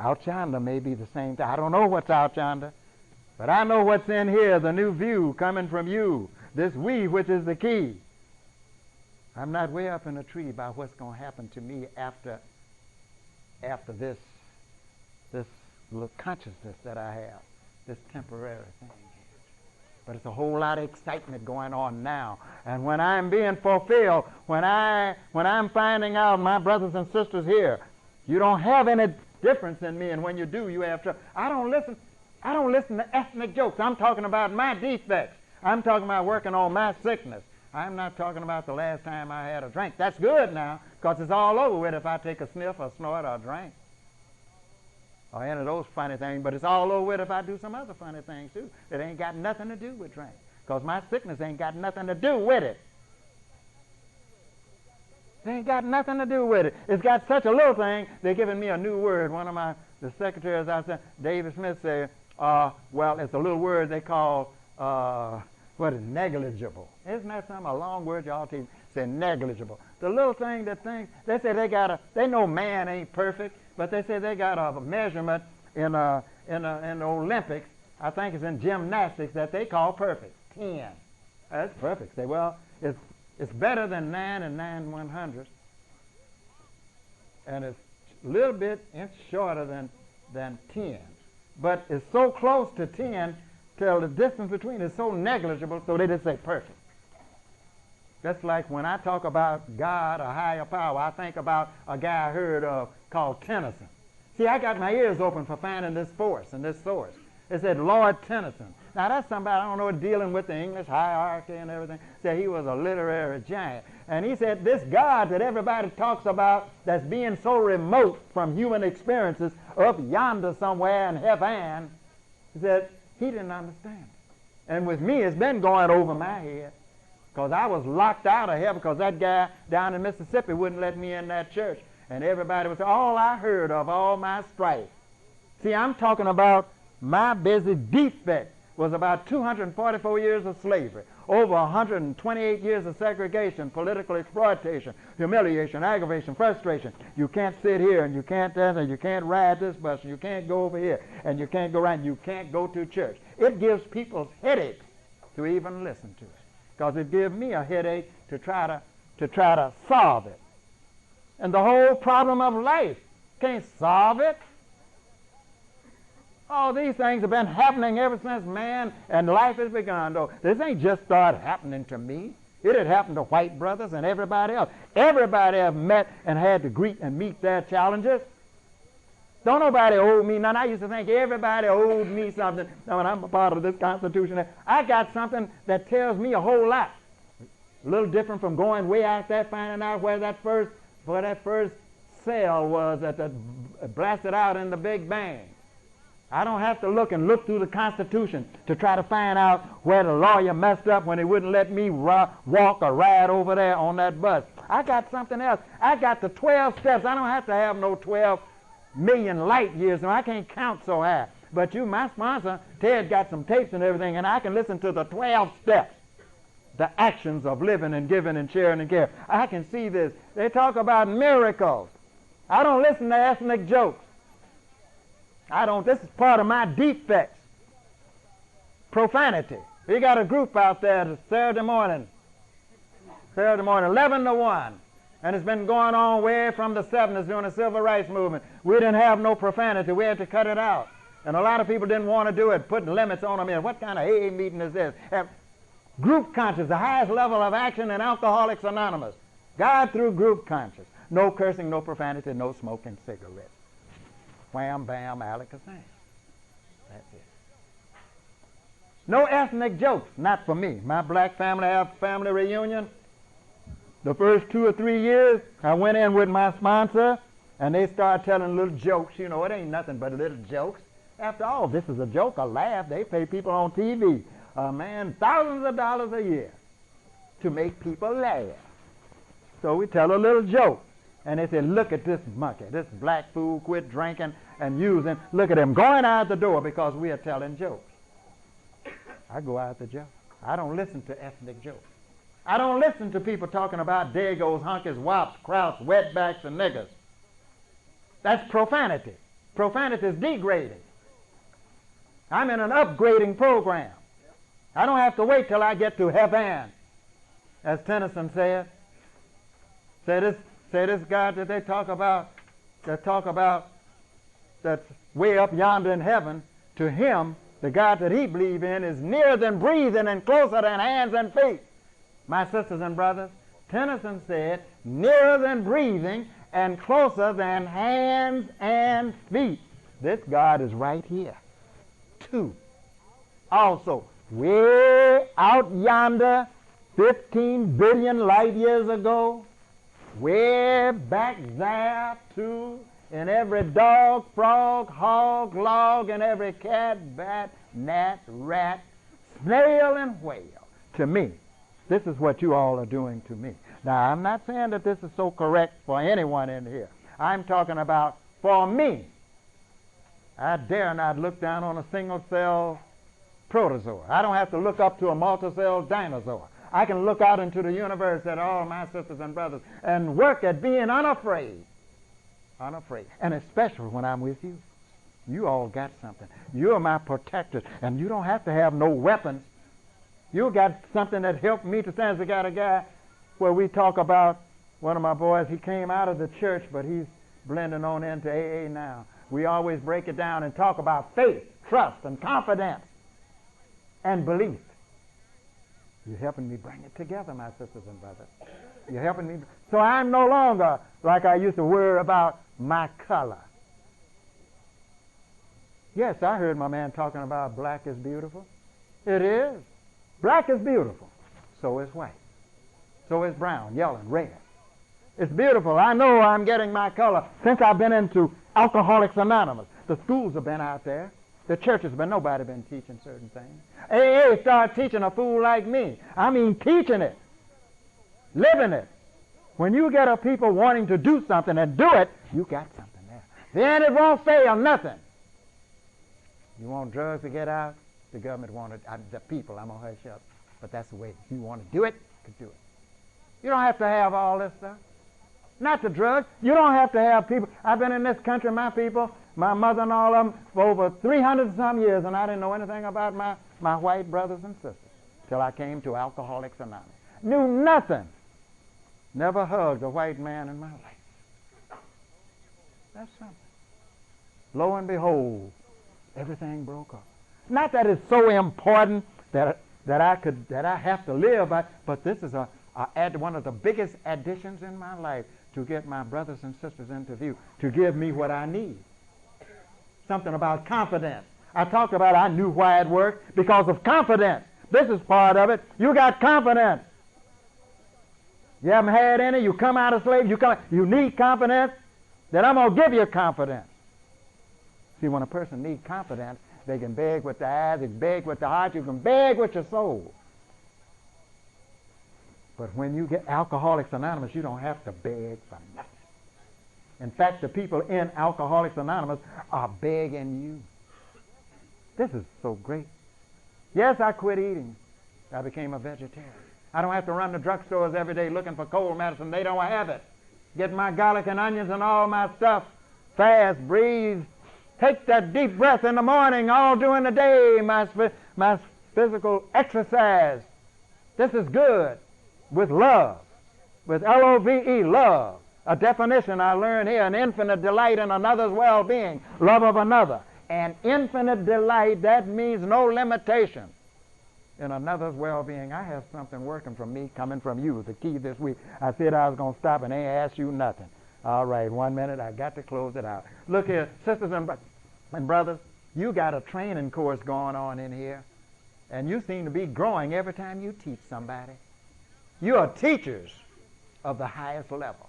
Out yonder may be the same thing. I don't know what's out yonder, but I know what's in here, the new view coming from you, this we which is the key. I'm not way up in a tree about what's going to happen to me after this little consciousness that I have, this temporary thing. But it's a whole lot of excitement going on now. And when I'm being fulfilled, when I'm finding out my brothers and sisters here, you don't have any difference in me, and when you do, you have trouble. I don't listen to ethnic jokes. I'm talking about my defects. I'm talking about working on my sickness. I'm not talking about the last time I had a drink. That's good now, because it's all over with if I take a sniff or snort or drink. Or any of those funny things, but it's all over with if I do some other funny things too. It ain't got nothing to do with drink, because my sickness ain't got nothing to do with it. It ain't got nothing to do with it. It's got such a little thing, they're giving me a new word. One of the secretaries I said, David Smith said, well, it's a little word they call, negligible. Isn't that something, a long word y'all teach? Say negligible. The little thing that things, they say they know man ain't perfect, but they say they got a measurement in the Olympics, I think it's in gymnastics, that they call perfect, 10. That's perfect. Say, well, it's better than 9 and 9/100ths, and it's a little bit inch shorter than 10. But it's so close to 10 till the distance between is so negligible, so they just say perfect. That's like when I talk about God, a higher power, I think about a guy I heard of called Tennyson. See, I got my ears open for finding this force and this source. It said Lord Tennyson. Now, that's somebody, I don't know, dealing with the English hierarchy and everything. Said he was a literary giant. And he said this God that everybody talks about that's being so remote from human experiences up yonder somewhere in heaven, he said he didn't understand it. And with me, it's been going over my head because I was locked out of heaven because that guy down in Mississippi wouldn't let me in that church. And everybody was all I heard of, all my strife. See, I'm talking about my busy defect was about 244 years of slavery, over 128 years of segregation, political exploitation, humiliation, aggravation, frustration. You can't sit here, and you can't dance, and you can't ride this bus, and you can't go over here, and you can't go around, and you can't go to church. It gives people's headaches to even listen to it, because it gives me a headache to try to solve it. And the whole problem of life, can't solve it. All these things have been happening ever since man and life has begun, though. This ain't just started happening to me. It had happened to white brothers and everybody else. Everybody have met and had to greet and meet their challenges. Don't nobody owe me none. I used to think everybody owed me something. Now, when I'm a part of this Constitution, I got something that tells me a whole lot. A little different from going way out there finding out where that first cell was that blasted out in the Big Bang. I don't have to look through the Constitution to try to find out where the lawyer messed up when he wouldn't let me walk or ride over there on that bus. I got something else. I got the 12 steps. I don't have to have no 12 million light years. No, I can't count so high. But you, my sponsor, Ted, got some tapes and everything, and I can listen to the 12 steps, the actions of living and giving and sharing and care. I can see this. They talk about miracles. I don't listen to ethnic jokes. This is part of my defects. Profanity. We got a group out there Saturday morning, 11 to 1. And it's been going on way from the 70s during the Civil Rights Movement. We didn't have no profanity. We had to cut it out. And a lot of people didn't want to do it, putting limits on them. What kind of AA meeting is this? Group conscience, the highest level of action in Alcoholics Anonymous. God through group conscience. No cursing, no profanity, no smoking cigarettes. Wham, bam, alakazam. That's it. No ethnic jokes, not for me. My black family have family reunion. The first 2 or 3 years, I went in with my sponsor, and they started telling little jokes. You know, it ain't nothing but little jokes. After all, this is a joke, a laugh. They pay people on TV, man, thousands of dollars a year to make people laugh. So we tell a little joke. And they said, look at this monkey, this black fool, quit drinking and using. Look at him going out the door because we are telling jokes. I go out the joke. I don't listen to ethnic jokes. I don't listen to people talking about dagos, hunkies, wops, krauts, wetbacks, and niggers. That's profanity. Profanity is degrading. I'm in an upgrading program. I don't have to wait till I get to heaven, as Tennyson said. Say this God that they talk about, that's way up yonder in heaven, to him, the God that he believes in, is nearer than breathing and closer than hands and feet. My sisters and brothers, Tennyson said, nearer than breathing and closer than hands and feet. This God is right here, too. Also, way out yonder, 15 billion light years ago, way back there, too, in every dog, frog, hog, log, and every cat, bat, gnat, rat, snail, and whale. To me, this is what you all are doing to me. Now, I'm not saying that this is so correct for anyone in here. I'm talking about for me. I dare not look down on a single-cell protozoa. I don't have to look up to a multi-cell dinosaur. I can look out into the universe at all my sisters and brothers and work at being unafraid. Unafraid. And especially when I'm with you. You all got something. You're my protectors, and you don't have to have no weapons. You got something that helped me to stand. I got a guy where we talk about one of my boys. He came out of the church, but he's blending on into AA now. We always break it down and talk about faith, trust, and confidence, and belief. You're helping me bring it together, my sisters and brothers. You're helping me. So I'm no longer like I used to worry about my color. Yes, I heard my man talking about black is beautiful. It is. Black is beautiful. So is white. So is brown, yellow, and red. It's beautiful. I know I'm getting my color since I've been into Alcoholics Anonymous. The schools have been out there. The churches have been, nobody been teaching certain things. AA started teaching a fool like me. I mean teaching it. Living it. When you get a people wanting to do something and do it, you got something there. Then it won't fail nothing. You want drugs to get out? The government wanted, the people, I'm going to hush up. But that's the way. If you want to do it, you can do it. You don't have to have all this stuff. Not the drugs. You don't have to have people. I've been in this country, my people, my mother and all of them, for over 300 some years, and I didn't know anything about my white brothers and sisters till I came to Alcoholics Anonymous. Knew nothing. Never hugged a white man in my life. That's something. Lo and behold, everything broke up. Not that it's so important that I have to live by, but this is one of the biggest additions in my life to get my brothers and sisters into view, to give me what I need. Something about confidence. I talked about I knew why it worked because of confidence. This is part of it. You got confidence. You haven't had any, you come out of slavery, you need confidence, then I'm going to give you confidence. See, when a person needs confidence, they can beg with the eyes, they can beg with the heart, you can beg with your soul. But when you get Alcoholics Anonymous, you don't have to beg for nothing. In fact, the people in Alcoholics Anonymous are begging you. This is so great. Yes, I quit eating. I became a vegetarian. I don't have to run to drugstores every day looking for cold medicine. They don't have it. Get my garlic and onions and all my stuff. Fast, breathe. Take that deep breath in the morning, all during the day, my physical exercise. This is good. With love. With L-O-V-E, love. A definition I learned here, an infinite delight in another's well-being. Love of another. An infinite delight, that means no limitation in another's well-being. I have something working from me coming from you. The key this week. I said I was going to stop and ain't ask you nothing. All right, 1 minute. I got to close it out. Look here, sisters and brothers, you got a training course going on in here, and you seem to be growing every time you teach somebody. You are teachers of the highest level.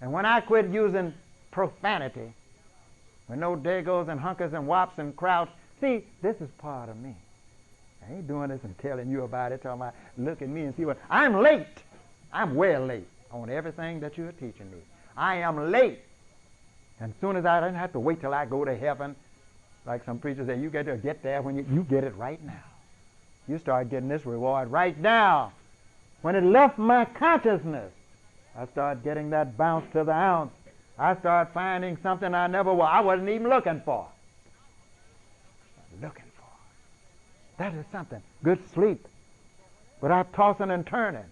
And when I quit using profanity, when no dagos and hunkers and wops and crowds, see, this is part of me. I ain't doing this and telling you about it, talking about, look at me and see what, I'm late. I'm well late on everything that you're teaching me. I am late. And as soon as I didn't have to wait till I go to heaven, like some preachers say, you get to get there when you get it right now. You start getting this reward right now. When it left my consciousness, I started getting that bounce to the ounce. I started finding something I wasn't even looking for. Looking for. That is something. Good sleep. Without tossing and turning.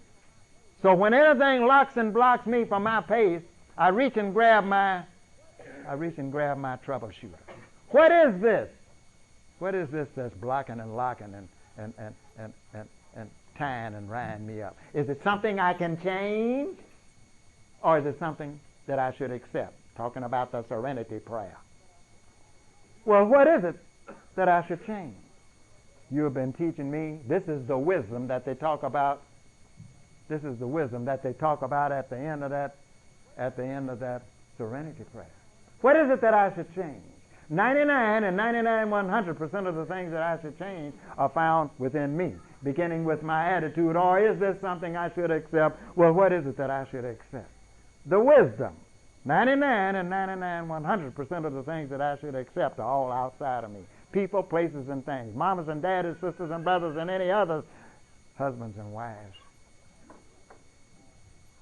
So when anything locks and blocks me from my pace, I reach and grab my troubleshooter. What is this? What is this that's blocking and locking and tying and riding me up? Is it something I can change? Or is it something that I should accept? Talking about the serenity prayer. Well, what is it that I should change? You have been teaching me, this is the wisdom that they talk about. This is the wisdom that they talk about at the end of that serenity prayer. What is it that I should change? 100% of the things that I should change are found within me, beginning with my attitude. Or is this something I should accept? Well, what is it that I should accept? The wisdom. 100% of the things that I should accept are all outside of me. People, places, and things. Mamas and daddies, sisters and brothers, and any others. Husbands and wives.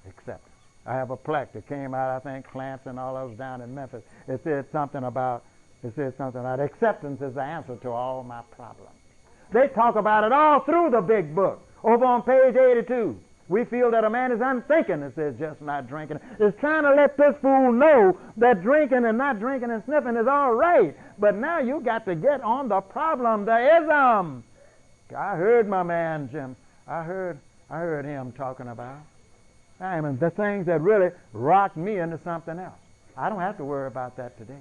Accept it. I have a plaque that came out, I think, Clance and all those down in Memphis. It said something about acceptance is the answer to all my problems. They talk about it all through the big book. Over on page 82, we feel that a man is unthinking, it says, just not drinking. It's trying to let this fool know that drinking and not drinking and sniffing is all right. But now you got to get on the problem, the ism. I heard my man Jim I heard him talking about. I mean, the things that really rocked me into something else. I don't have to worry about that today.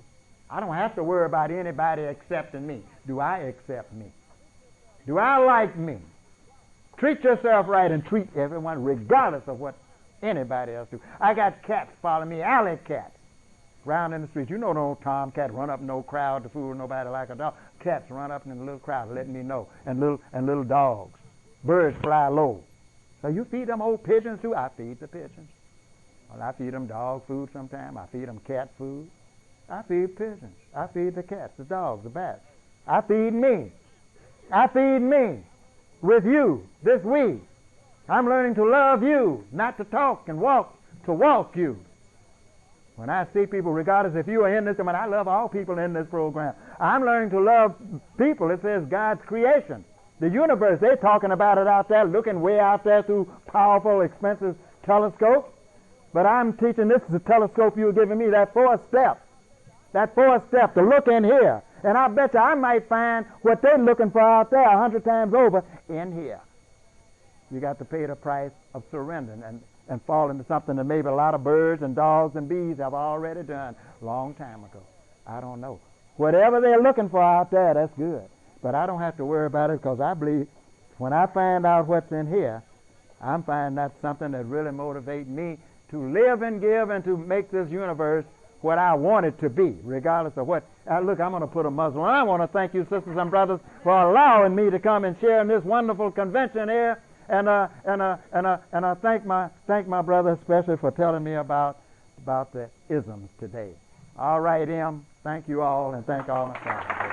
I don't have to worry about anybody accepting me. Do I accept me? Do I like me? Treat yourself right and treat everyone regardless of what anybody else do. I got cats following me, alley cats, round in the streets. You know no tomcat run up no crowd to fool nobody like a dog. Cats run up in a little crowd letting me know, and little dogs. Birds fly low. So you feed them old pigeons too? I feed the pigeons. Well, I feed them dog food sometime. I feed them cat food. I feed pigeons. I feed the cats, the dogs, the bats. I feed me. I feed me with you this week. I'm learning to love you, not to talk and walk, to walk you. When I see people, regardless if you are in this, and when I love all people in this program, I'm learning to love people. It says God's creation. The universe, they're talking about it out there, looking way out there through powerful, expensive telescopes. But I'm teaching, this is the telescope you were giving me, that fourth step. That fourth step, to look in here. And I bet you I might find what they're looking for out there 100 times over in here. You got to pay the price of surrendering and fall into something that maybe a lot of birds and dogs and bees have already done a long time ago. I don't know. Whatever they're looking for out there, that's good. But I don't have to worry about it because I believe when I find out what's in here, I'm finding that's something that really motivates me to live and give and to make this universe what I want it to be, regardless of what. Look, I'm going to put a muzzle on. I want to thank you, sisters and brothers, for allowing me to come and share in this wonderful convention here. And I thank my brother especially for telling me about the isms today. All right, M. Thank you all, and thank all my family.